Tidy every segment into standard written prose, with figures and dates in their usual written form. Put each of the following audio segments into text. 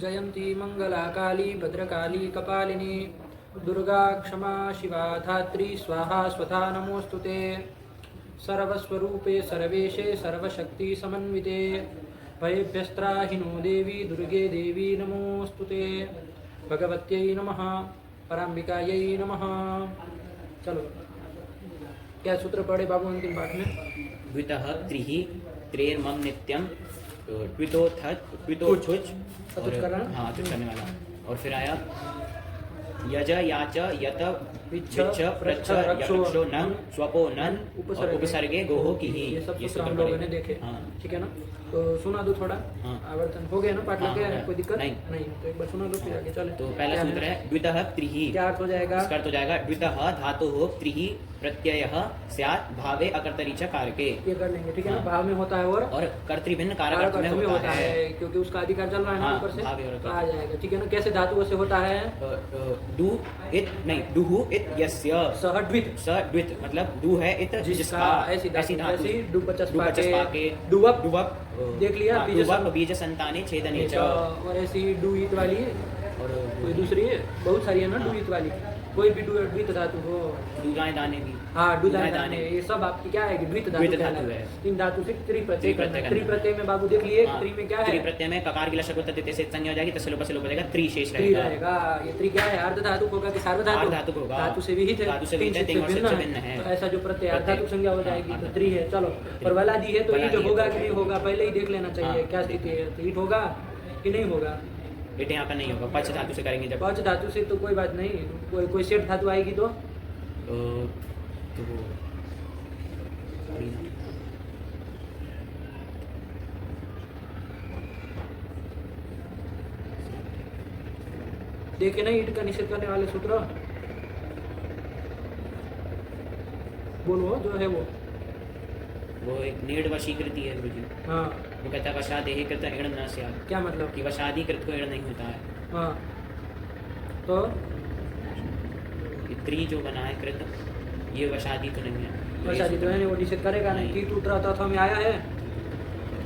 जयंती मंगला काली भद्रकाली कपालिनी दुर्गा क्षमा शिवा धात्री स्वाहा स्वधा नमोस्तुते सर्वस्वरूपे सर्वेशे सर्वशक्ति समन्विते भयभ्यस्त्राहिनो देवी दुर्गे देवी नमोस्तुते भगवत्यै नमः पराम्बिकायै नमः। चलो क्या सूत्र पढ़े बाबू अंतिम पाठ में? द्वितः त्रिः त्रेर्मम नित्यम द्वितोथुच अतुच करना, हाँ अतुच करने वाला। और फिर आया यज याच यत विच्छ, विच्छ प्रच्छ रक्षो, यक्षो नन स्वपो नन उपसर्गे, उपसर्गे गोहो की ही। ये सब ये सूत्र हम सूत्र लोगों पढ़े। ने देखे। हाँ। ठीक है ना? तो सुना दो थोड़ा। हाँ। आवर्तन हो गया ना? पाठ लग गया है? हाँ, कोई दिक्कत नहीं। तो एक बार सुना दो फिर आगे चले। तो पहला क्या सूत्र है द्वितः त्रिः। क्या अर्थ हो जाएगा? इसका अर्थ हो जाएगा द्वितः धातुः त्रिः प्रत्ययः स्यात् भावे अकर्तरि च कारके। ये कर लेंगे। ठीक है ना? हाँ। भाव में होता है और कर्तृभिन्न कारक कारक अर्थ में अर्थ में होता है। क्योंकि उसका अधिकार चल रहा है ना हाँ, ऊपर से, भाव में तो होता आ जाएगा। ठीक है ना? कैसे धातु से होता है? डू इत नहीं डुहु इत यस्य सह द्वित, स द्वित मतलब डू है इत जिसका ऐसी धातु जैसी डुबचस पाके डुवप डुवप देख लिया, बीज डुवप बीज संताने छेदने च। और ऐसी डुईत वाली और कोई दूसरी है, बहुत सारी है ना डुईत वाली। कोई भी द्वित धातु हो, दूधाएं दाने भी। हाँ डुदाएं दाने। दाने, ये सब आपकी क्या है? द्वित धातु द्वित धातु कहलाता है। तीन धातु से त्रिप्रत्यय करना है। करना है। त्रिप्रत्यय में बाबू देख लिए, हाँ, त्रि में क्या है? त्रि प्रत्यय में ककार की लशक तद्धित से संज्ञा हो जाएगी, तस्य लोप से लोप हो जाएगा, त्रि शेष त्रि रहेगा। रहेगा। ये त्रि क्या है? अर्ध धातु होगा कि सार्वधातु? अर्ध धातु होगा। धातु से विहित है, धातु से विहित है, तीन और से भिन्न है। तो ऐसा जो प्रत्यय अर्ध धातु संज्ञा हो जाएगी हाँ, तो त्रि है। चलो, और वलादी है तो ईट वलादी है होगा तो- कि नहीं होगा पहले ही देख लेना चाहिए। हाँ। क्या स्थिति है? तो ईट होगा कि नहीं होगा? बेटे यहाँ पर नहीं होगा, पच धातु से करेंगे जब। पच धातु से तो कोई बात नहीं, कोई सेठ धातु आएगी तो तो देखे ना ईट का निषेध करने वाले सूत्र, बोलो जो है वो एक नीड वशीकृति है गुरुजी। हाँ। वो कहता है वशादेहि कृत इण न स्यात्, क्या मतलब? कि वशादि कृत को इण नहीं होता है। हाँ तो ये त्रि जो बना है कृत, ये वशादि तो नहीं है। वैसा जो है वो निषेध करेगा नहीं। नहीं। कीट उतरा था में आया है,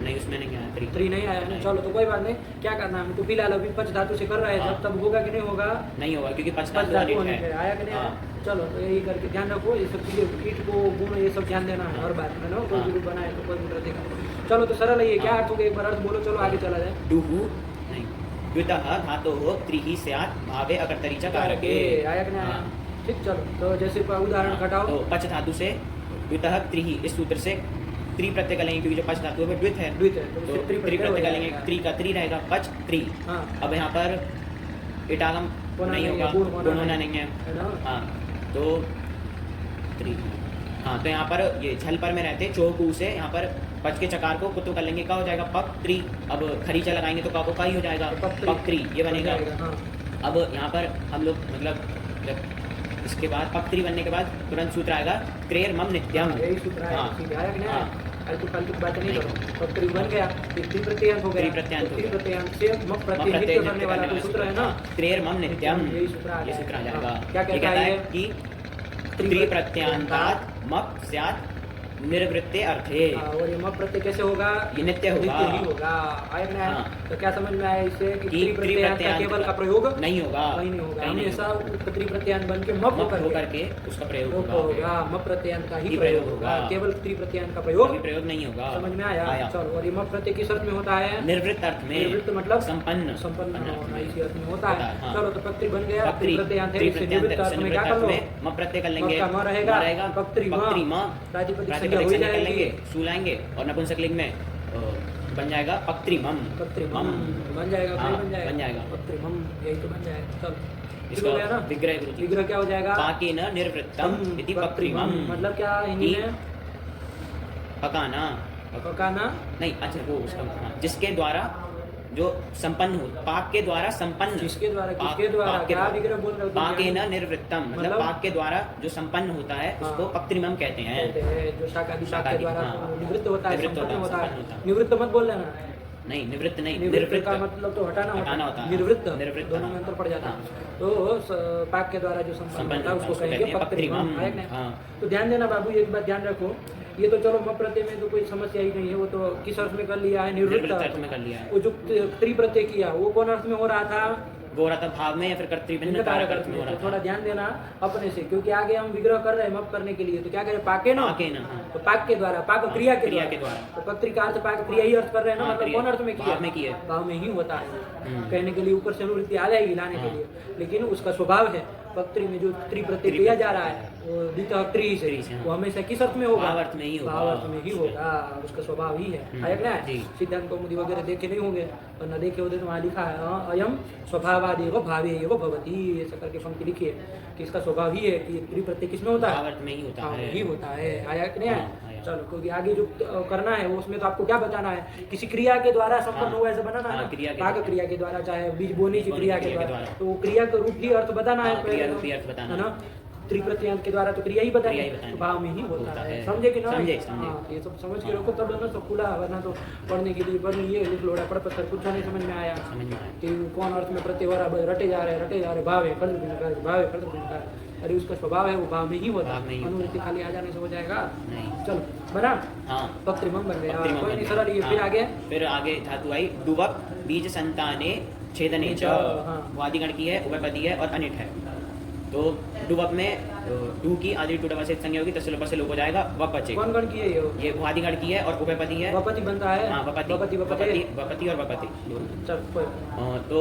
नहीं उसमें नहीं आया त्रि। त्रि नहीं आया है ना। नहीं। चलो तो कोई बात नहीं, क्या करना है हमको? फिलहाल अभी पच धातु से कर रहे हैं, हाँ। जब तब होगा कि नहीं होगा? नहीं होगा क्योंकि पच पच धातु धातु अनिट होने पे है। आया कि नहीं आया? हाँ। चलो तो यही करके ध्यान रखो, ये सब चीजें कीट को गुण ये सब ध्यान देना है हर बात में ना। कोई हाँ। भी रूप बनाए तो कोई भी देखा। चलो तो सरल है ये। क्या हाँ। अर्थ हो गया? एक बार अर्थ बोलो, चलो आगे चला जाए। डुहु नहीं द्वितः धातोः त्रिः स्यात् भावे अकर्तरि च कारके। आया कि नहीं आया? हाँ। ठीक, चलो तो जैसे उदाहरण घटाओ। तो पच धातु से द्वितः त्रिः, इस सूत्र से त्रि प्रत्यय का लेंगे क्योंकि जो पच धातु है वो द्वित है। द्वित है तो तो उससे त्रि त्रि प्रत्यय का लेंगे, हो त्रि का त्रि रहेगा, पच त्रि। हाँ। अब यहाँ पर इटागम होना नहीं नहीं होगा, है, गुण होना गुण होना नहीं नहीं है। है ना? हाँ तो त्रि। हाँ तो यहाँ पर ये झल पर में रहते चौकू से यहाँ पर पच के चकार को कुत्तु कर लेंगे, क्या हो जाएगा? पक त्रि। अब खरीचा लगाएंगे तो का को का ही हो जाएगा, तो पक त्रि ये बनेगा। हाँ। अब यहाँ पर हम लोग मतलब जब इसके बाद पक्त्री बनने के बाद तुरंत सूत्र आएगा क्रेर मम नित्यम। यही सूत्र है। हाँ। सीधे आया कि नहीं? हाँ। फालतू फालतू बात नहीं नहीं। करो। तो त्रि बन गया, फिर त्रि प्रत्ययांत हो गया। त्रि प्रत्ययांत हो त्रि गया। प्रत्ययांत से मक मम प्रत्यय प्रत्यय नित्य करने वाला कोई वाला सूत्र है ना? क्रेर मम नित्यम, यही सूत्र आ ये सूत्र आ जाएगा। जाएगा। हाँ। क्या ये कहता कहता है है कि त्रि प्रत्यांतात् मक स्यात् निर्वृत्ते अर्थे। और ये मक प्रत्यय कैसे होगा? ये नित्य होगा। नित्य ही होगा। आया कि नहीं आया? हाँ। तो क्या समझ में आया इससे कि कि त्रि प्रत्ययांत का केवल का प्रयोग नहीं होगा, कहीं नहीं होगा। कहीं नहीं हमेशा होगा। त्रि प्रत्ययांत बन के मक मक होकर होकर के उसका प्रयोग होगा। होगा, मक प्रत्ययांत का ही ही प्रयोग प्रयोग होगा, होगा। केवल त्रि प्रत्ययांत का प्रयोग कभी प्रयोग नहीं होगा। समझ में आया? चलो, और ये मक प्रत्यय किस अर्थ में होता है? निर्वृत्त अर्थ में, निवृत्त मतलब संपन्न संपन्न होना इसी अर्थ में होता है। हाँ। चलो तो पक्ति बन गया। पक्त्री प्रत्ययांत है, त्रि इससे प्रत्ययांत निवृत्त अर्थ में क्या कर लो? म प्रत्यय कर लेंगे, मक्का म रहेगा, पक्त्री म, पक्त्री म प्रातिपदिक संज्ञा प्रातिपदिक हो संज्ञा कर जाएगी। लेंगे, सू लाएंगे और नपुंसक लिंग में बन जाएगा पक्त्रिमम। पक्त्रिमम बन जाएगा। हाँ, बन जाएगा, बन जाएगा। पक्त्रिमम यही तो बन जाएगा। चलो इसका हो गया ना? विग्रह गुरुजी। विग्रह क्या हो जाएगा? पाकेन निर्वृत्तम इति पक्त्रिमम। मतलब क्या हिंदी में? पकाना, पकाना नहीं अच्छा वो उसका हाँ, जिसके द्वारा जो संपन्न हो, पाक के द्वारा संपन्न, किसके द्वारा? किसके द्वारा? क्या विग्रह बोल रहे हो? पाकेन निर्वृत्तम मतलब पाक के द्वारा जो संपन्न होता है हाँ। उसको पक्त्रिमम कहते हैं। जो शाकादि पाक के शाकादि, द्वारा हाँ। निवृत्त होता है, निवृत्त संपन्न होता होता है। है। निवृत्त मत बोल लेना। नहीं निवृत्त नहीं, निवृत्त का मतलब तो हटाना हटाना होता है। होता है। निवृत्त निवृत्त, दोनों में हाँ। अंतर पड़ जाता है। हाँ। तो पाक के द्वारा जो संपन्न होता है उसको कहेंगे पक्त्रिमम। हाँ। तो ध्यान देना बाबू, एक बात ध्यान रखो ये तो चलो म प्रत्यय में तो कोई समस्या ही नहीं है, वो तो किस अर्थ में कर लिया है, निवृत्त निवृत्त अर्थ में कर लिया है। वो जो त्रि प्रत्यय किया वो कौन अर्थ में हो रहा था? वो हो रहा था भाव में या फिर कर्तृभिन्न कारक अर्थ में हो रहा तो थोड़ा था। ध्यान देना अपने से, क्योंकि आगे हम विग्रह कर रहे हैं मप करने के लिए, तो क्या करें पाके ना, पाके ना, हाँ। तो पाक के द्वारा, पाक क्रिया के क्रिया द्वारा, के द्वारा। तो पत्रिका अर्थ पाक क्रिया ही अर्थ कर रहे हैं ना, हाँ, मतलब क्रिया। कौन अर्थ में किया? भाव में किया। भाव में ही होता है, हम्म। कहने के लिए ऊपर से अनुवृत्ति आ जाएगी लाने के हाँ। लिए, लेकिन उसका स्वभाव है पत्री में जो त्रि प्रत्यय किया जा रहा है वो द्वितीय त्रि से, त्रि से, हाँ। वो हमेशा किस अर्थ में होगा? भाव अर्थ में ही होगा। भाव अर्थ में ही होगा, उसका स्वभाव ही है। आया क्या जी। है? सिद्धांत कौमुदी वगैरह देखे नहीं होंगे, और न देखे होते तो वहाँ लिखा है अयम स्वभावादेव भावे एव भवति, ऐसा करके पंक्ति लिखी है कि इसका स्वभाव ही है कि त्रि प्रत्यय किसमें होता है? भाव अर्थ में ही होता हाँ, है। ही होता है। आया कि नहीं आया? हाँ, आया। चलो, क्योंकि आगे जो करना है वो उसमें तो आपको क्या बताना है, किसी क्रिया के द्वारा संपन्न हाँ। हुआ ऐसा बनाना है हाँ, ना, क्रिया के पाक द्वारा। क्रिया के द्वारा, चाहे बीज बोने की बोने क्रिया की के क्रिया के द्वारा, द्वारा। तो वो क्रिया का रूप ही अर्थ बताना है हाँ, पहले क्रिया तो, रूपी अर्थ बताना है ना? त्रि प्रत्ययांत के द्वारा तो क्रिया ही बताएंगे, क्रिया ही बताएंगे। तो भाव में ही होता होता है। है। समझे कि ना? समझे। हाँ, ये सब समझ के रखो तब ना सब खुला, वरना तो पढ़ने के लिए पढ़ लिए लिख लोड़ा पढ़ पत्थर, कुछ नहीं समझ में आया समझ में आया। कि कौन अर्थ में प्रत्यय हो रहा है, रटे जा रहे भाव है कर्तृ भिन्नकार, भाव है कर्तृ भिन्नकार, अरे उसका स्वभाव है वो भाव में ही होता भाव में ही है, होता अनुवृत्ति खाली आ जाने से हो जाएगा? नहीं। चलो बना हाँ। पत्रिमम बन गया, पत्रिमम कोई बन नहीं गया। सरल, ये फिर हाँ। आगे फिर आगे धातु आई डुवक बीज संताने छेदने च, हाँ। वादिगण की है, उभयपदी है और अनिट है। तो डुवक में डू की आदि टूटा से संज्ञा होगी, तस्लों से लोप हो जाएगा, वप बचेगा। कौन गण की है ये वादिगण की है और उभयपदी है। वपति बनता है? हाँ, वपति वपति वपति वपति और वपति दोनों। चल कोई तो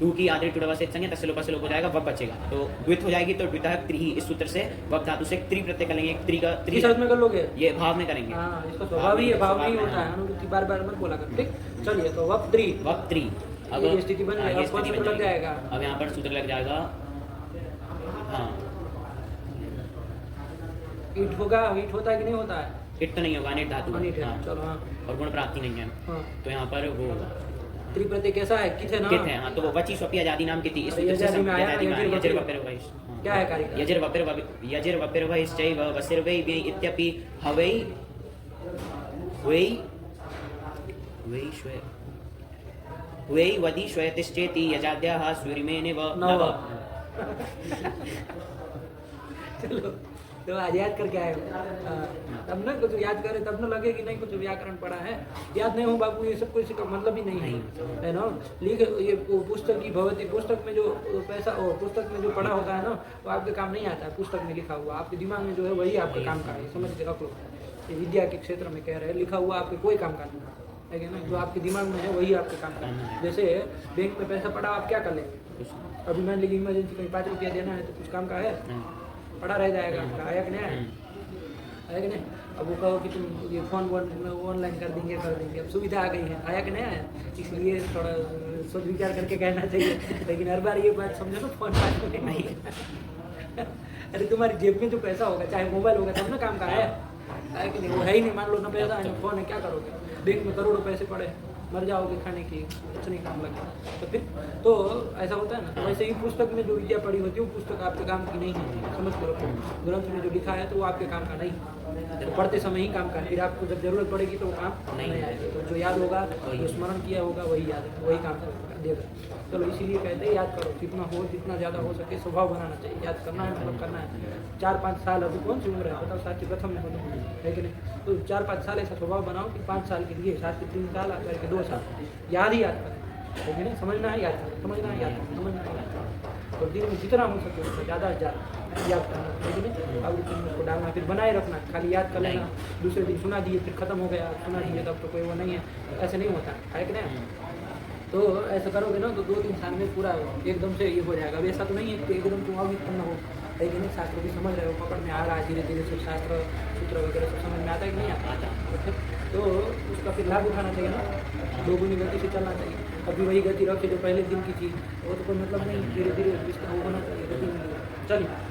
डू की आदि टूटा से संज्ञा तस्लों से लोप हो जाएगा, वप बचेगा। तो द्वित हो जाएगी, तो द्विता त्रि, इस सूत्र से वप धातु से त्रि प्रत्यय करेंगे, त्रि का त्रि किस अर्थ में कर लोगे? ये भाव में करेंगे। हाँ, इसका स्वभाव ही है, भाव में ही होता है, अनुवृत्ति बार बार मत बोला कर, ठीक? चलिए, तो वप त्रि, वप त्रि। अब ये स्थिति बन हाँ, जाएगी, ये अब कौन स्थिति सूत्र बन लग जाएगी। जाएगा? अब यहाँ पर सूत्र लग जाएगा, हाँ, ईट होगा, ईट होता है कि नहीं होता है? इट तो नहीं होगा, अनिट धातु है। अनिट है, हाँ। चलो हाँ और गुण प्राप्ति नहीं है, हाँ। तो यहाँ पर वो त्रि प्रत्यय कैसा है? कित है ना? कित है। हाँ, तो वो वची स्वपी आजादी नाम की थी, इस अरे सूत्र से यजादि में आया ना, यजादि में आया, यजिर यजिर वपिर। वपिर वैश। हाँ। क्या है कार्य? यजिर वपिर वैश्चैव वसिर्वै वै इत्यपि हवै वै वै श्वे वै वदि श्वेतिश्चेति यजाद्याः सूर्यमेने व नव। नव। चलो, तो आज याद करके आए हो। तब ना कुछ याद करे तब ना लगे कि नहीं कुछ व्याकरण पढ़ा है, याद नहीं हो बाबू, ये सब कुछ का मतलब ही नहीं है ना? लिख ये पुस्तक की भवती, पुस्तक में जो पैसा पुस्तक में जो पढ़ा होता है ना वो आपके काम नहीं आता है, पुस्तक में लिखा हुआ आपके दिमाग में जो है वही आपके काम का है, समझ के रख लो। ये विद्या के क्षेत्र में कह रहे हैं, लिखा हुआ आपके कोई काम का नहीं है कि ना, जो आपके दिमाग में है वही आपके काम का है। जैसे बैंक में पैसा पड़ा, आप क्या कर लेंगे? अभी मान लीजिए इमरजेंसी कहीं 5 रुपया देना है तो कुछ काम का है, पड़ा रह जाएगा आपका, आया कि नहीं आया? आया कि नहीं? अब वो कहो कि तुम ये फोन ऑनलाइन कर देंगे, अब सुविधा आ गई है, आया कि नहीं आया? इसलिए थोड़ा सोच विचार करके कहना चाहिए, लेकिन हर बार ये बात समझो ना, फोन पास में नहीं अरे तुम्हारी जेब में जो पैसा होगा, चाहे मोबाइल होगा, तब ना काम का है कि नहीं? वो है ही नहीं, मान लो ना पैसा है ना फोन है, क्या करोगे? बैंक में करोड़ों पैसे पड़े, मर जाओगे खाने की, कुछ नहीं काम लगे तो फिर तो ऐसा होता है ना। तो वैसे ही पुस्तक में जो विद्या पढ़ी होती है वो पुस्तक आपके काम की नहीं है, समझ के रखो। ग्रंथ में जो लिखा है तो वो आपके काम का नहीं, तो पढ़ते समय ही काम का है, फिर आपको जब जरूरत पड़ेगी तो वो काम नहीं आएगा। तो जो याद होगा, जो स्मरण किया होगा वही याद है, वही काम देगा। चलो, इसीलिए कहते हैं याद करो, जितना ज़्यादा हो सके स्वभाव बनाना चाहिए, याद करना है मतलब करना है। 4-5 साल अभी कौन सी उम्र है बताओ, शास्त्री प्रथम में बोलो है कि नहीं? तो 4-5 साल ऐसा स्वभाव बनाओ कि 5 साल के लिए, शास्त्री 3 साल करके 2 साल याद ही याद करें, है कि नहीं? समझना है याद करें, समझना है याद करें, समझना है याद करें। तो दिन में जितना हो सके उससे ज़्यादा से ज़्यादा याद करना, है कि नहीं? अब उसको डालना, फिर बनाए रखना, खाली याद कर लेना, दूसरे दिन सुना दिए फिर खत्म हो गया, सुना दिए तब तो कोई वो नहीं है, ऐसे नहीं होता है कि नहीं? तो ऐसा करोगे ना तो 2-3 साल में पूरा एकदम से ये हो जाएगा। अब ऐसा तो नहीं है कि एकदम तुम अविपन्न हो, लेकिन शास्त्र भी समझ रहे हो, पकड़ में आ रहा है, धीरे धीरे सब शास्त्र सूत्र वगैरह सब समझ में आता है कि नहीं आता? तो उसका फिर लाभ उठाना चाहिए ना, दोगुनी गति से चलना चाहिए। अभी वही गति रखे जो पहले दिन की थी, वो तो कोई मतलब नहीं, धीरे धीरे इसका वो होना चाहिए गति। चलिए,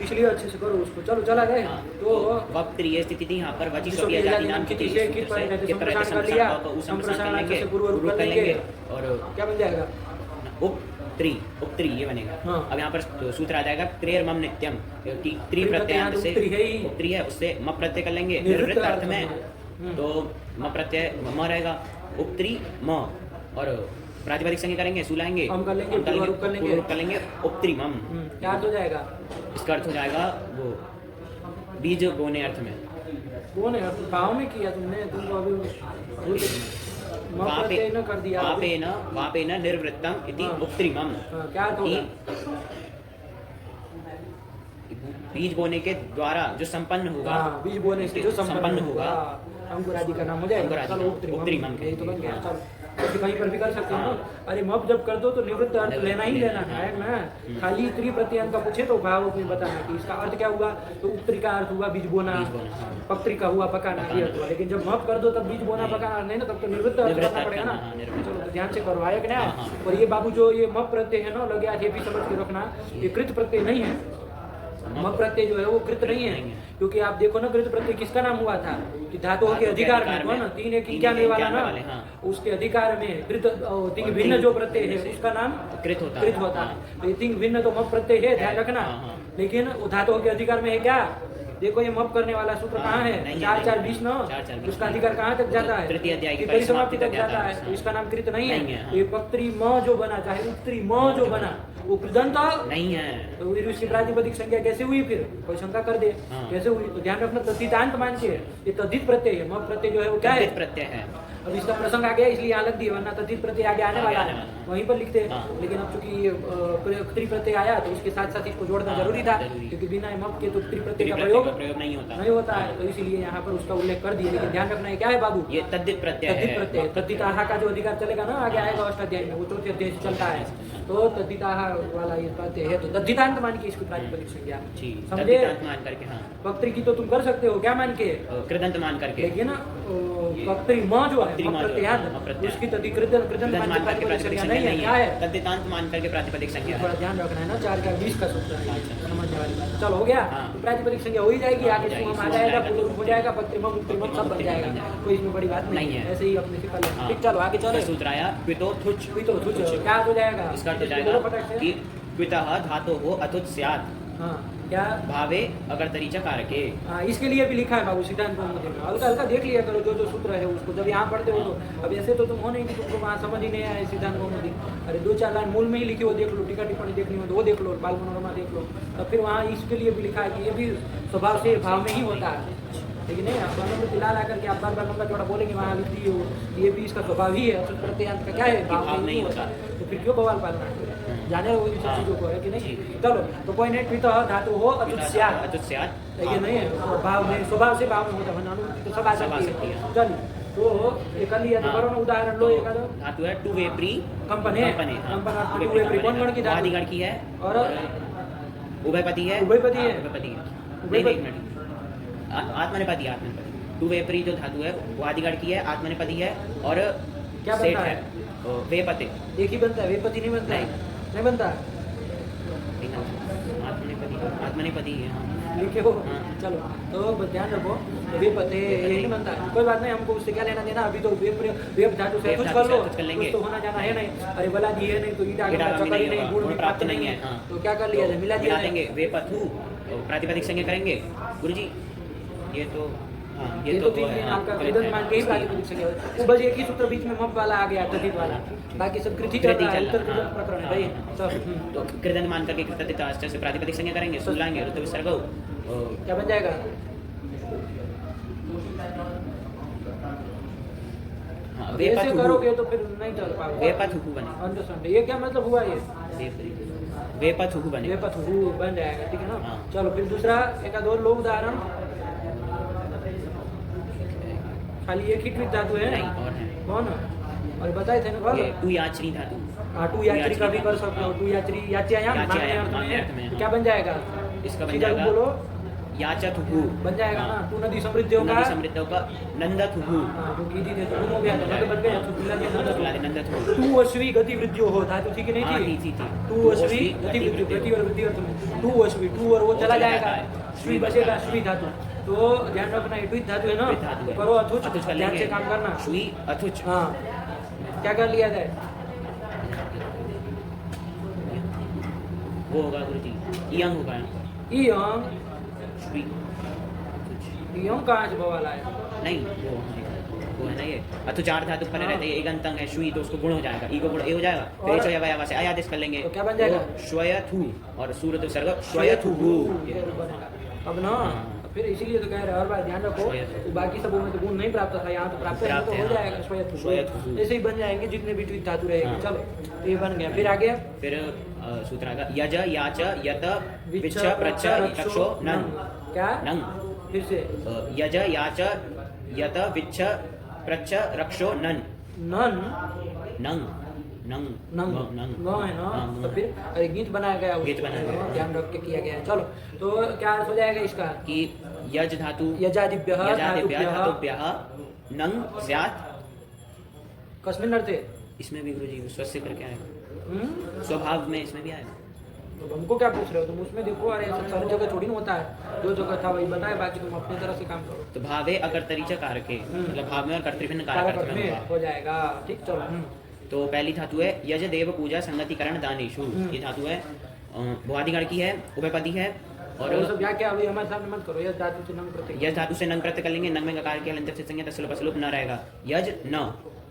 इसलिए अच्छे से करो उसको। चलो, चला गए तो वक्त ये स्थिति थी यहाँ पर वची जिसको स्वपी आजादी नाम की थी, किसी कित पर रहते संप्रसारण कर लिया, संप्रसारण करने से पूर्व रूप कर लेंगे और क्या बन जाएगा? उपत्री ये बनेगा। हाँ। अब यहाँ पर सूत्र आ जाएगा त्रेर मम नित्यम, क्योंकि त्रि प्रत्यय से उपत्री है, उससे म प्रत्यय कर लेंगे निर्वृत्त अर्थ में, तो म प्रत्यय म रहेगा, उपत्री म, और प्रातिपदिक संज्ञा करेंगे, सुलाएंगे, हम कर लेंगे, पूर्व रूप कर लेंगे, उपत्री मम। क्या अर्थ हो जाएगा? इसका अर्थ हो जाएगा वो बीज बोने अर्थ में, वो नहीं भाव में किया तुमने, तुमको अभी वहाँ पे न कर दिया। वहाँ पे न निर्वृत्तम इति उपत्रिमम। क्या तो बीज बोने के द्वारा जो संपन्न होगा, बीज बोने से जो संपन्न होगा, अंकुर आदि का नाम हो जाएगा। चलो उपत्रिमम यही तो बन गया। चलो तो कहीं पर भी कर सकते हो ना। अरे मप जब कर दो तो निवृत्त अर्थ लेना ही लेना है ना। खाली त्रि प्रत्यय का पूछे तो भाव में बताना कि इसका अर्थ क्या हुआ, तो उत्तरी का अर्थ हुआ बीज बोना, पक्तरी का हुआ पकाना, ये अर्थ हुआ। लेकिन जब मप कर दो तब बीज बोना पकाना नहीं ना, तब तो निवृत्त अर्थ करना पड़ेगा ना। चलो तो ध्यान से करवाया कि ना। और ये बाबू जो ये मप प्रत्यय है ना, लगे ये भी समझ के रखना, ये कृत प्रत्यय नहीं है। मप प्रत्यय जो है वो कृत नहीं है, क्योंकि आप देखो ना कृत प्रत्यय किसका नाम हुआ था कि धातुओं के अधिकार में हुआ ना, 3 एक 91 वाला ना, उसके अधिकार में कृत तिंग भिन्न जो प्रत्यय है उसका नाम कृत होता है। तो ये तिंग भिन्न तो मप प्रत्यय है, ध्यान रखना। लेकिन धातुओं के अधिकार में है क्या, देखो ये मप करने वाला सूत्र कहाँ है, 4-4-20 ना, उसका अधिकार कहाँ तक जाता है, परिसमाप्ति तक जाता है। तो इसका नाम कृत नहीं है। ये पक्तरी म जो बना, चाहे उत्तरी म जो बना, वो कृदंत नहीं है। तो इसकी प्रातिपदिक संज्ञा कैसे हुई, फिर कोई शंका कर दे कैसे हुई। तो ध्यान रखना तद्धितांत मान के, ये तद्धित प्रत्यय है। मप प्रत्यय जो है वो क्या है, प्रत्यय है। अब इसका प्रसंग आ गया इसलिए यहाँ लग दिया, वरना तद्धित प्रत्यय आगे आने वाला है, वहीं पर लिखते हैं। लेकिन अब चूंकि त्रि प्रत्यय आया तो उसके साथ साथ इसको जोड़ना जरूरी था, क्योंकि बिना मप के तो त्रि प्रत्यय का प्रयोग नहीं होता है। तो इसीलिए यहाँ पर उसका उल्लेख कर दिया। लेकिन ध्यान रखना है क्या है बाबू, ये तद्धित प्रत्यय। तद्धिताहा का जो अधिकार चलेगा ना, आगे आएगा अष्टाध्याय में, वो चौथे अध्याय से चलता है। तो तद्धिताहा वाला ये प्रत्यय है, तो तद्धितांत मान के इसकी प्रातिपदिक संज्ञा समझे। पक्तरी की तो तुम कर सकते हो क्या मान के, कृदंत मान करके। लेकिन पक्तरी म जो है उसकी कृदंत मान के प्रातिपदिक संज्ञा नहीं है, क्या है तद्धितांत मान करके प्रातिपदिक संज्ञा। थोड़ा ध्यान रखना है ना, 4-4-20 का सूत्र है, समझने वाली बात। चलो हो गया, तो प्रातिपदिक संज्ञा हो ही जाएगी, आगे सुगम आ जाएगा, पूर्व हो जाएगा, पक्तरिमम उत्तरिमम सब बन जाएगा, कोई इसमें बड़ी बात नहीं है। ऐसे ही अपने से कर लें। ठीक, चलो आगे चलो। सूत्र आया पितोथुच। क्या हो जाएगा, इसका हो जाएगा कि पितः धातोः अथुच स्यात्। हाँ क्या भावे अगर तरीचा कारके। हाँ, इसके लिए भी लिखा है बाबू सिद्धांत कौमुदी में। हल्का हल्का देख लिया करो जो सूत्र है उसको, जब यहाँ पढ़ते हो तो। अब ऐसे तो तुम हो नहीं कि तुमको वहाँ समझ ही नहीं आया सिद्धांत कौमुदी। अरे 2-4 लाइन मूल में ही लिखी हो, देख लो, टीका टिप्पणी देखनी हो तो वो देख लो, बाल मनोरमा देख लो। तब फिर वहाँ इसके लिए भी लिखा है कि ये भी स्वभाव से भाव में ही होता है। लेकिन नहीं, आप बालों में तिलाल आकर के आप बार लंबा चौड़ा बोलेंगे, वहाँ लिख दिए हो, ये भी इसका स्वभाव ही है। अचुत प्रत्ययांत का क्या है, भाव नहीं होता, तो फिर क्यों बवाल पालना है, जाने वो इन सब चीज़ों को है कि नहीं। चलो तो कोई नहीं, फिर तो धातु हो अचुत स्यात्, लेकिन नहीं है भाव में, स्वभाव से भाव में होता है, अनुवृत्ति तो सब आ सकती है। चलिए तो ये कर लिया, तो करो ना उदाहरण लो। एक धातु है टू वेप्री कंपन है, टू वेप्री कौन गण की धातु, आदिगण की है, और उभयपति है, आत्मनेपदी। टू वेपरी जो धातु है वो आदिगण की है, आत्मनेपदी है, और क्या सेठ बनता है वेपते। एक ही बनता है, वेपति नहीं बनता है, नहीं बनता आत्मनेपदी है लिखे हो। चलो तो ध्यान रखो, वेपते नहीं बनता है, कोई बात नहीं, हमको उससे क्या लेना देना। अभी तो वेप धातु से कुछ कर लो, कुछ तो होना जाना है नहीं। अरे बला दी है नहीं तो ईटा चकरी नहीं, गुड़ में प्राप्त नहीं है, तो क्या कर लिया, मिला दिया देंगे। वेपथु प्रातिपदिक संज्ञा करेंगे गुरुजी। ये तो ये तो आपका कृदंत मान के ही प्रातिपदिक संज्ञा है। बस एक ही सूत्र बीच में मप वाला आ गया, तद्धित वाला, बाकी सब कृति चल रहा है, उत्तर कृदंत प्रकरण है भाई। तो कृदंत मान करके तद्धित से प्रातिपदिक संज्ञा करेंगे, सुलाएंगे, ऋतु विसर्ग क्या बन जाएगा, वैसे करोगे तो फिर नहीं चल पाएगा। वेपथु बने, अंडरस्टैंड, ये क्या मतलब हुआ, ये वेपथु बने, वेपथु बन जाएगा, ठीक है ना। चलो फिर दूसरा एक दो लोग उदाहरण, खाली एक ही ट्रिक धातु है, और है कौन, और बताए थे ना टू याचरी धातु। हाँ, टू याचरी का भी कर सकते हो, टू याचरी याच्यायाम में क्या बन जाएगा, इसका बन जाएगा बोलो, याचथुहु बन जाएगा ना। टू नदी समृद्धियों का नंदथुहु, जो कीदी थे तो हो गया, तो बन गया नंदथुहु। टू अश्वी गति वृद्धियों हो धातु, ठीक है नहीं थी, टू अश्वी गति वृद्धि, गति और वृद्धि अर्थ में टू अश्वी, टू और वो चला जाएगा, श्वी बचेगा, श्वी धातु। तो ध्यान रखना, ट्वित धातु है ना, करो अथुच, ध्यान से काम करना, श्वी अथुच। हाँ क्या कर लिया जाए, वो होगा गुरुजी, इयंग होगा, इयंग, श्वी इयंग कहाँ से बवाल आया, नहीं वो है ना, ये अथुचार धातु पर रहते हैं, एक अंतंग है श्वी, तो उसको गुण हो जाएगा, ई को गुण ए हो जाएगा, फिर चो या से आयादेश कर लेंगे, तो क्या बन जाएगा, श्वयथु, और सूरत विसर्ग श्वयथुहु। अब ना फिर इसीलिए तो कह रहे हैं हर बार ध्यान रखो, तो बाकी सबों में तो गुण नहीं प्राप्त था, यहाँ तो प्राप्त है, तो हो जाएगा स्वयं, ऐसे ही बन जाएंगे जितने भी द्वित धातु रहेंगे। चलो तो ये बन गया। फिर आगे फिर सूत्र आएगा यज याच यत विच्छ प्रच्छ रक्षो नंग। क्या नंग। फिर से यज याच यत विच्छ प्रच्छ रक्षो नन। नन नंग नंग नंग नंग न है ना, तो फिर अरे गीत बनाया गया, गीत बनाया गया। ध्यान रख के किया गया है। चलो तो क्या अर्थ हो जाएगा इसका कि यज धातु यजादिभ्यः धातुभ्यः नंग स्यात्। कस्मिन् अर्थे? इसमें भी गुरुजी स्वस्य करके आएगा, स्वभाव में इसमें भी आएगा। तो हमको क्या पूछ रहे हो तुम? उसमें देखो, अरे सब सारी जगह थोड़ी ना होता है, जो जगह था वही बताए, बाकी तुम अपनी तरह से काम करो। तो भावे अकर्तरी च कारके, मतलब भाव में और कर्तृभिन्न कारक कारक में में होगा। हो जाएगा। ठीक, चलो। तो पहली धातु है यज देव पूजा संगतिकरण दानेषु। ये धातु है भुआदिगण की है, उभयपदी है। और वो सब क्या अभी हमारे सामने मत करो। यज धातु से नंग प्रत्यय, यज धातु से नंग प्रत्यय कर लेंगे, नंग में गकार के हलंत से संज्ञा तस्लोप असलोप न रहेगा। यज न,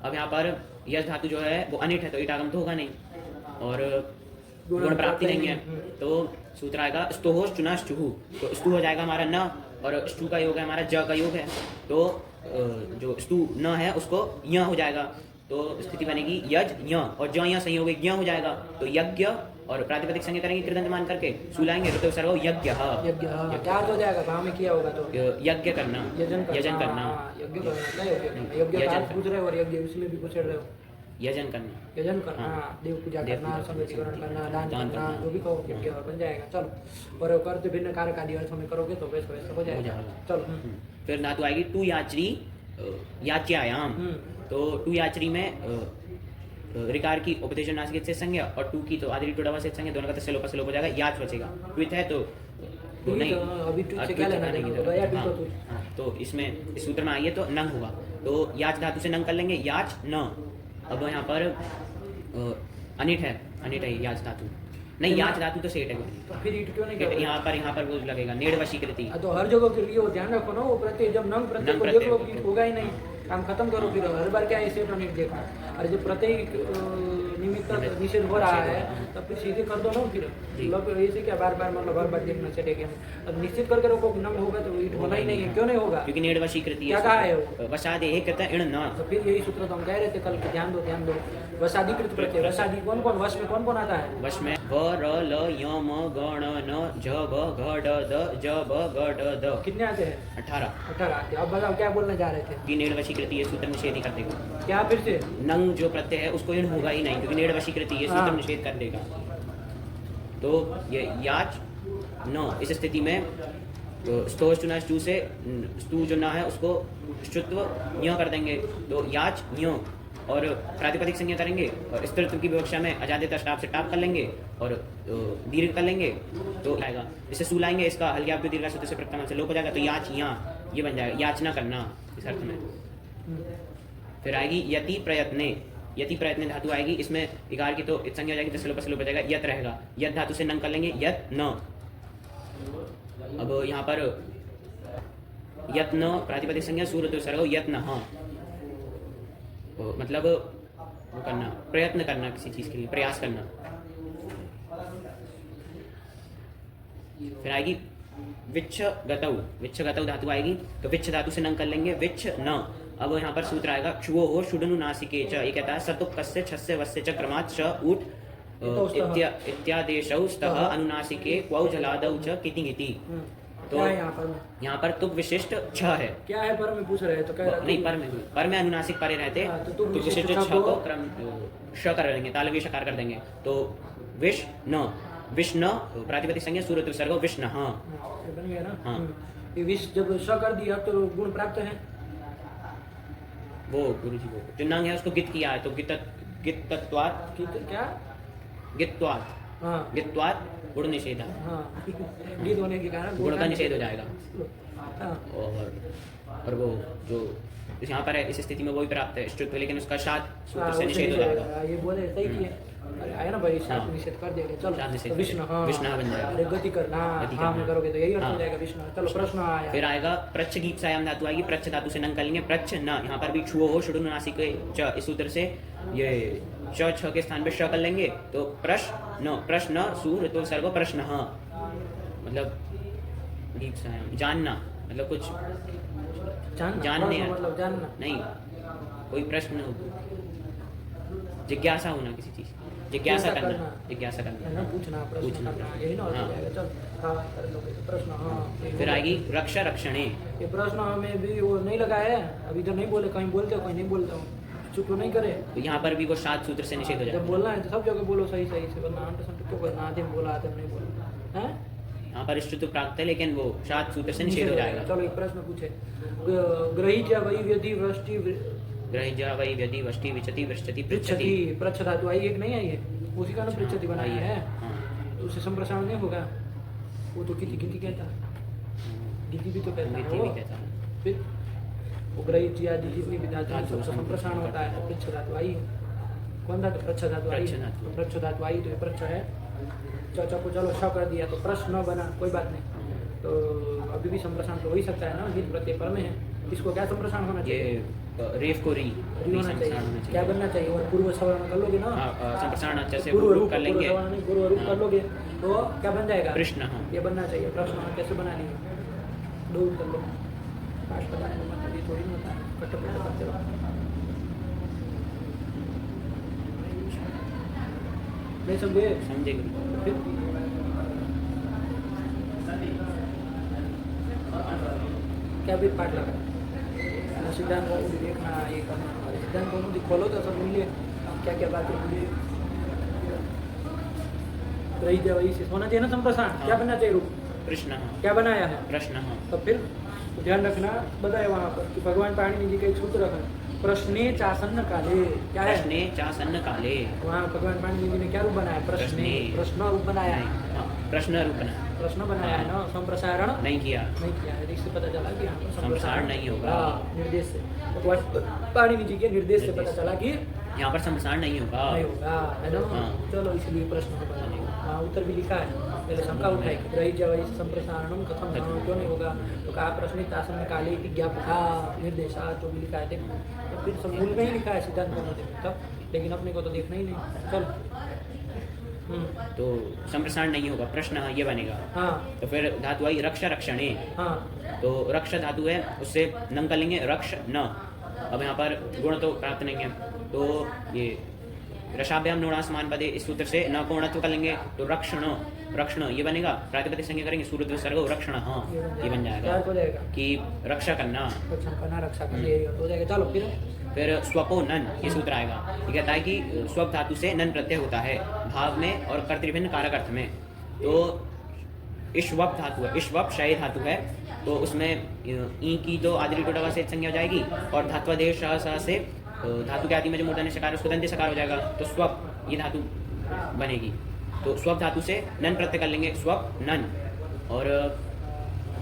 अब यहाँ पर यज धातु जो है वो अनिट है, तो ईटागम तो होगा नहीं और गुण प्राप्ति नहीं है। तो सूत्र आएगा स्तोहो चुना चुहु, तो स्तु हो जाएगा हमारा न, और स्तु का योग है हमारा ज का योग है, तो जो स्तु न है उसको य हो जाएगा। तो स्थिति बनेगी यज य, और ज य संयोग य हो जाएगा। तो यज्ञ और प्रातिपदिक संज्ञा करेंगे कृदंत मान करके, सुलाएंगे तो सर्व यज्ञ। यज्ञ क्या हो जाएगा? भाव में किया होगा तो यज्ञ करना, यजन करना, यज्ञ करना, यज्ञ का पूछ रहे हो और यज्ञ उसमें भी पूछ रहे हो। यजन करना, यजन करना, देव पूजा करना, संगतिकरण करना, दान करना, जो भी कहो यज्ञ बन जाएगा। चलो, और करते भिन्न कारक आदि अर्थों में करोगे तो वैसे वैसे हो जाएगा। चलो फिर धातु आएगी टू याचरी याच्यायाम। तो टू याचरी में रिकार की उपदेशन नासिक से संज्ञा, और टू की तो आदि टुड़ावा से संज्ञा, दोनों का तस्लोप असलोप हो जाएगा, याच बचेगा। ट्वित है तो नहीं, अभी ट्वित से क्या लेना देना? तो इसमें इस सूत्र में आइए तो नंग होगा, तो याच धातु से नंग कर लेंगे, याच न। अब यहाँ पर अनिट है, अनिट है याच धातु नहीं, याच धातु तो सेठ है, तो फिर ईट क्यों नहीं कर? यहाँ पर वो लगेगा नेड़ वशीकृति। तो हर जगह के लिए वो ध्यान रखो ना, वो प्रत्यय जब नंग प्रत्यय को देख लो ईट होगा ही नहीं, काम खत्म करो। फिर हर बार क्या सेठ और नीट देखना, और जब प्रत्यय निमित्त निषेध हो रहा है तब फिर सीधे कर दो ना। फिर मतलब ऐसे क्या बार बार मतलब हर बार देखना चलेगा, अब निश्चित करके रखो नंग होगा तो ईट होना ही नहीं है। क्यों नहीं होगा? क्योंकि नेड़ वशीकृति क्या कहा है वो? वसादे एक कहता है इण न। तो फिर यही सूत्र तो हम कह रहे थे कल, ध्यान दो ध्यान दो। वसादीकृत प्रत्यय, वसादी कौन कौन, वश में कौन कौन आता है? वश में व र ल य म ग ण न ज ब घ ड द ज ब ग ड द। कितने आते हैं? 18 आते हैं। अब बताओ क्या बोलने जा रहे थे? कि नेड़ वशीकृति ये सूत्र निषेध ही कर देगा। क्या फिर से? नंग जो प्रत्यय है उसको इण होगा ही नहीं, क्योंकि नेड़ वशीकृति ये सूत्र निषेध कर देगा। तो ये याच न, इस स्थिति में स्तो चुना स्तु से स्तु जो ना है उसको शुत्व य कर देंगे, तो याच य, और प्रातिपदिक संज्ञा करेंगे, और स्त्रीत्व की विवक्षा में अजादित टाप से टाप कर लेंगे और दीर्घ कर लेंगे तो आएगा। इसे सुलाएंगे, इसका हल्का दीर्घ सूत्र से प्रत्यय से लोप हो जाएगा, तो याच या ये बन जाएगा, याचना करना इस अर्थ में। फिर आएगी यति प्रयत्ने, यति प्रयत्न धातु आएगी, इसमें इकार की तो संज्ञा हो जाएगी, तो स्लोप स्लोप हो जाएगा, यत रहेगा। यत धातु से नंग कर लेंगे, यत न। अब यहाँ पर यत न प्रातिपदिक संज्ञा सूर्य सर्व यत न, हाँ मतलब वो करना, प्रयत्न करना किसी चीज के लिए, प्रयास करना। फिर आएगी विच्छ गतौ, विच्छ गतौ धातु आएगी, तो विच्छ धातु से नंग कर लेंगे, विच्छ न। अब यहाँ पर सूत्र आएगा क्षुवो हो शुडनु नासिके च, ये कहता है सतुप कस्य छस्य वस्य च क्रमात् च ऊट इत्यादेशौ स्तः अनुनासिके क्वौ जलादौ च किति गिति। तो यहाँ पर तुक विशिष्ट छ है। क्या है पर में पूछ रहे हैं तो क्या नहीं, पर में अनुनासिक परे रहते, तो विशिष्ट छ को क्रम श कर देंगे, तालव्य शकार कर देंगे, तो विष न, विष न प्रातिपदिक संज्ञा सूर्य सर्ग विष न। हाँ बन गया ना। हाँ, ये विष जब श कर दिया तो गुण प्राप्त है। वो गुरु जी को जो नंग है उसको गित किया है, तो गित्तत्वात् क्या गित्वात्, हाँ गित्वात् गुण निषेध, हाँ गीत होने के कारण गुण का निषेध हो जाएगा। हाँ। और वो जो यहाँ पर है इस स्थिति में वही प्राप्त है स्त्रीत्व, लेकिन उसका शाद सूत्र से निषेध हो जाएगा। ये बोले सही किए, आया ना भाई, शाद निषेध कर देंगे। चलो विष्णु, हाँ विष्णु बन जाएगा। अरे गति करना, हाँ में करोगे तो यही अर्थ हो जाएगा विष्णु। चलो प्रश्न आया। फिर आएगा प्रच्छ गीत सायाम धातु आएगी, प्रच्छ धातु से नंग कर लेंगे, प्रच्छ न। यहाँ पर भी छुओ हो शुडु नासिक च, इस सूत्र से ये च छ के स्थान पे श कर लेंगे, तो प्रश्न, प्रश्न सूर तो सर्व प्रश्न, मतलब गीत सायाम जानना, मतलब कुछ जानना, जानने प्रश्न मतलब जानना। नहीं, कोई प्रश्न, जिज्ञासा होना किसी चीज, जिज्ञासा करना, जिज्ञासा है करना। ना, पूछना, प्रश्न पूछना। करना, यही ना हो हाँ। जाएगा। चल हाँ कर लोगे प्रश्न। हाँ फिर आएगी रक्षा रक्षणे। ये प्रश्न हमें भी वो नहीं लगा है, अभी तो नहीं बोले, कहीं बोलते हो कहीं नहीं बोलते हो, चुप तो नहीं करे। तो यहाँ पर भी वो 7 सूत्र से निषेध हो जब जाएगा। बोलना है तो सब जगह बोलो सही सही से, वरना आंट संट क्यों करना, आधे में बोला आधे में नहीं बोला है। यहाँ पर इष्ट तो प्राप्त है, लेकिन वो 7 सूत्र से निषेध हो जाएगा। चलो एक प्रश्न पूछे, ग्रही या वही व्यधि वृष्टि ग्रहिजा वै व्यधि वष्टि विचति वृष्टि पृच्छति। पृच्छति, प्रच्छ धातु आई एक नहीं आई है, उसी का नाम पृच्छति बनाई है। हाँ। तो उससे संप्रसारण नहीं होगा, वो तो किति किति कहता है, गिति भी तो कहता है गिति वो। भी कहता है। फिर वो ग्रही आदि जितनी भी धातु है सबका संप्रसारण होता है। पृच्छ धातु आई, कौन धातु, प्रच्छ धातु आई, प्रच्छ धातु। प्रच्छ धातु आई तो ये प्रच्छ है। चाचा को चलो श कर दिया तो प्रश्न बना, कोई बात नहीं। तो अभी भी संप्रसारण तो हो ही सकता है ना, गिर प्रत्यय पर में है। इसको क्या संप्रसारण होना चाहिए, ये रेफ को री री होना चाहिए। क्या बनना चाहिए, और पूर्व सवर्ण कर लोगे ना, संप्रसारण अच्छे से पूर्व रूप कर लेंगे। पूर्व सवर्ण नहीं, पूर्व रूप कर लोगे तो क्या बन जाएगा, प्रश्न। हाँ। ये बनना चाहिए। प्रश्न कैसे बना लिए, दो कर लो, पाठ बताने का मतलब ये थोड़ी ना होता है कट्टर करते हो। नहीं समझे, समझेंगे। फिर क्या भी पाठ लगा, सिद्धांत कौमुदी देखना, ये करना, सिद्धांत कौमुदी खोलो तो सब मिले क्या क्या बातें मिली। रही जब इसे होना चाहिए ना संप्रसारण। क्या बनना चाहिए रूप, प्रश्न। क्या बनाया है प्रश्न। तो फिर तो ध्यान रखना, बताया वहाँ पर कि भगवान पाणिनि जी का एक सूत्र रखा, प्रश्ने चासन्न काले। क्या है, प्रश्ने चासन्न काले। वहाँ भगवान पाणिनि जी ने क्या रूप बनाया, प्रश्ने, प्रश्न रूप बनाया है, प्रश्न रूपना प्रश्न बनाया है ना, संप्रसारण नहीं किया, नहीं किया है। इससे पता चला कि यहाँ पर संप्रसारण नहीं होगा। निर्देश से, भगवान पाणिनि जी के निर्देश से पता चला कि यहाँ पर संप्रसारण नहीं होगा। नहीं होगा, है ना। हाँ। चलो इसलिए प्रश्न को बना लेगा। हाँ उत्तर भी लिखा है, पहले शंका उठाई कि ग्रही जब संप्रसारणम कथम क्यों नहीं होगा, तो कहा प्रश्न आसन काले की ज्ञापका निर्देशा, जो भी लिखा है देखो। तो फिर सब मूल में ही लिखा है सिद्धांत कौमुदी तब, लेकिन अपने को तो देखना ही नहीं। चल तो संप्रसारण नहीं होगा, प्रश्न ये बनेगा। हाँ तो फिर धातु आई रक्षा रक्षणे। हाँ तो रक्ष धातु है, उससे नंग कर लेंगे रक्ष न। अब यहाँ पर गुण तो प्राप्त नहीं है, तो ये रसाभ्याम नोणासमान पदे, इस सूत्र से न को णत्व कर लेंगे तो रक्षण, रक्षण ये बनेगा। प्रातिपदिक संज्ञा करेंगे सूर्य विसर्ग रक्षण, हाँ ये बन जाएगा हो जाएगा, कि रक्षा करना। रक्षण करना, रक्षा करना, ये हो जाएगा। चलो फिर स्वपो नन ये सूत्र आएगा। ये कहता है कि स्व धातु से नन प्रत्यय होता है भाव में और कर्तृभिन्न कारक अर्थ में। तो ईश्वप धातु है, ईश्वप शय धातु है, तो उसमें ई की तो आदि टोटावा से संज्ञा हो जाएगी, और धात्वादेश से धातु के आदि में जो मूर्धन्य सकार उसको दंत्य सकार हो जाएगा, तो स्वप ये धातु बनेगी। तो स्वप धातु से नन प्रत्यय कर लेंगे, स्वप नन। और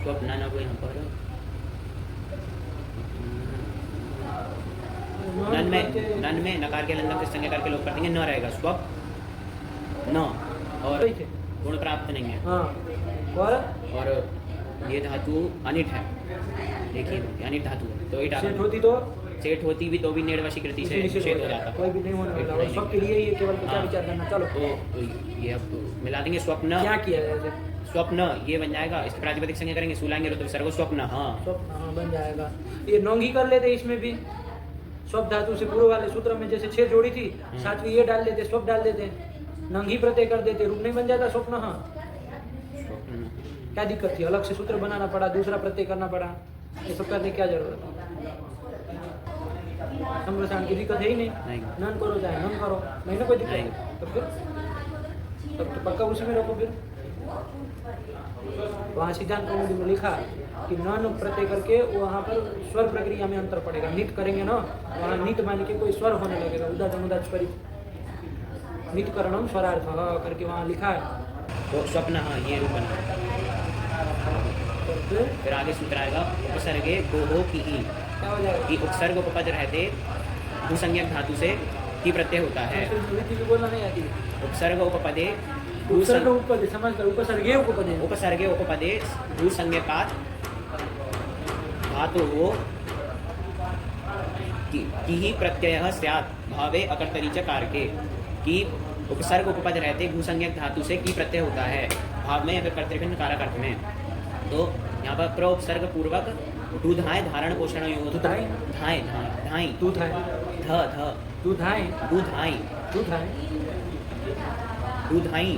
स्वप नन अब यहाँ पर नन में नकार के लंदन से संज्ञा करके लोग कर देंगे, न रहेगा स्वप न। और गुण प्राप्त नहीं है। हाँ और ये धातु अनिट है, देखिए अनिट धातु है, तो इट सेठ होती तो सेठ होती भी तो भी निर्वशीकृति से निषेध हो जाता, कोई भी नहीं होने वाला, और सबके लिए ये केवल क्या विचार करना। चलो तो ये अब मिला देंगे स्वप्न। क्या किया जाए, स्वप्न ये बन जाएगा, इस प्रातिपदिक संज्ञा करेंगे सुलाएंगे तो सर्व स्वप्न। हाँ स्वप्न, हाँ बन जाएगा। ये नौंगी कर लेते इसमें भी, स्वप धातु से पूर्व वाले सूत्र में जैसे 6 जोड़ी थी, सातवीं ये डाल देते, स्वप डाल देते, नंगी प्रत्यय कर देते, रूप नहीं बन जाता स्वप्न। हाँ स्वप्न क्या दिक्कत थी, अलग से सूत्र बनाना पड़ा, दूसरा प्रत्यय करना पड़ा, ये सब करने की क्या जरूरत है। संप्रसारण की दिक्कत है ही नहीं, नन करो चाहे नन करो, नहीं ना कोई दिक्कत। तो फिर तब तो पक्का उसी में रखो। फिर वहाँ सिद्धांत कौमुदी में लिखा कि नन प्रत्यय करके वहाँ पर स्वर प्रक्रिया में अंतर पड़ेगा। नित करेंगे ना, वहाँ नित मान के कोई स्वर होने लगेगा, उदाच परी नित करणम स्वरार्थ करके वहाँ लिखा है। तो स्वप्न, हाँ ये रूप बना। फिर आगे सूत्र आएगा उपसर्गे गोहो की ही, क्या हो जाएगा कि उपसर्ग उपपद रहते भूसंज्ञक धातु से की प्रत्यय होता है। बोलना नहीं आती, उपसर्ग उपपदे उपसर्ग उपपदे समझ कर, उपसर्गे उपपदे, उपसर्गे उपपदे भूसंज्ञकात् धातु की ही प्रत्यय स्यात् भावे अकर्तरी च कारके, कि उपसर्ग उपपद रहते भूसंज्ञक धातु से की प्रत्यय होता है भाव में या फिर कर्तृभिन्न कारक अर्थ में। तो यहाँ पर प्रोपसर्ग पूर्वक दूधाएं धारण पोषण योग दुधाई धाएं धाएं धाई दूध है ध ध दूधाई दूधाई दूध है दूधाई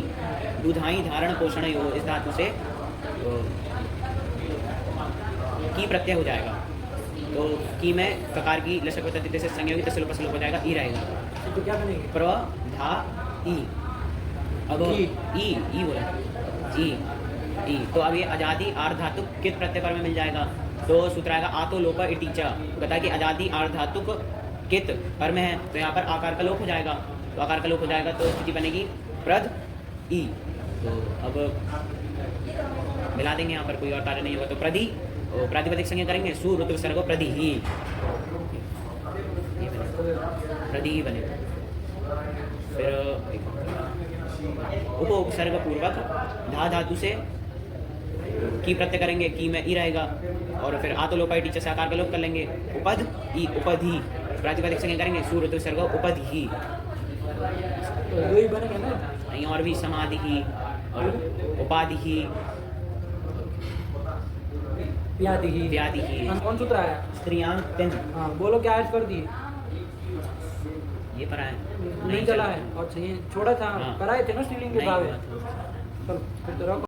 दूधाई धारण पोषण योग इस धातु से की प्रत्यय हो जाएगा। तो की में प्रकार की लसक तृतीय से संज्ञा होगी, तसलुप हो जाएगा, ई रहेगा। तो क्या करेंगे? प्र धा ई। अब ई बोला ई ई। तो अब ये आजादी आर्ध धातुक कित प्रत्यय पर में मिल जाएगा। तो सूत्र आएगा आतो लोप इटीचा। कहता है कि आजादी आर्ध धातुक कित पर में है, तो यहाँ पर आकार का लोप हो जाएगा। तो आकार का लोप हो जाएगा तो स्थिति बनेगी प्रध ई। तो अब मिला देंगे, यहाँ पर कोई और कार्य नहीं होगा। तो प्रधि प्रातिपदिक संज्ञा करेंगे, सु ऋतु विसर्ग प्रधि ही, प्रधि ही बनेगा। फिर उप उपसर्ग पूर्वक धा धातु से की प्रत्यय करेंगे, की में ई रहेगा। और फिर आतो लोपाई टीचर से आकार का लोप कर लेंगे, उपध ई उपधि। प्रातिपदिक संज्ञा करेंगे, सु ऋतु विसर्ग उपधि ही। तो वही बनेगा ना? नहीं, और भी समाधि ही और उपाधि ही, व्याधि ही। व्याधि ही। कौन सूत्र आया? स्त्रियां तिन। हाँ बोलो, क्या आज कर दिए? ये पर है नहीं चला है और छोड़ा था, हाँ। कराए थे ना स्त्रीलिंग के नहीं भाव। हुआ था। चलो फिर तो रखो।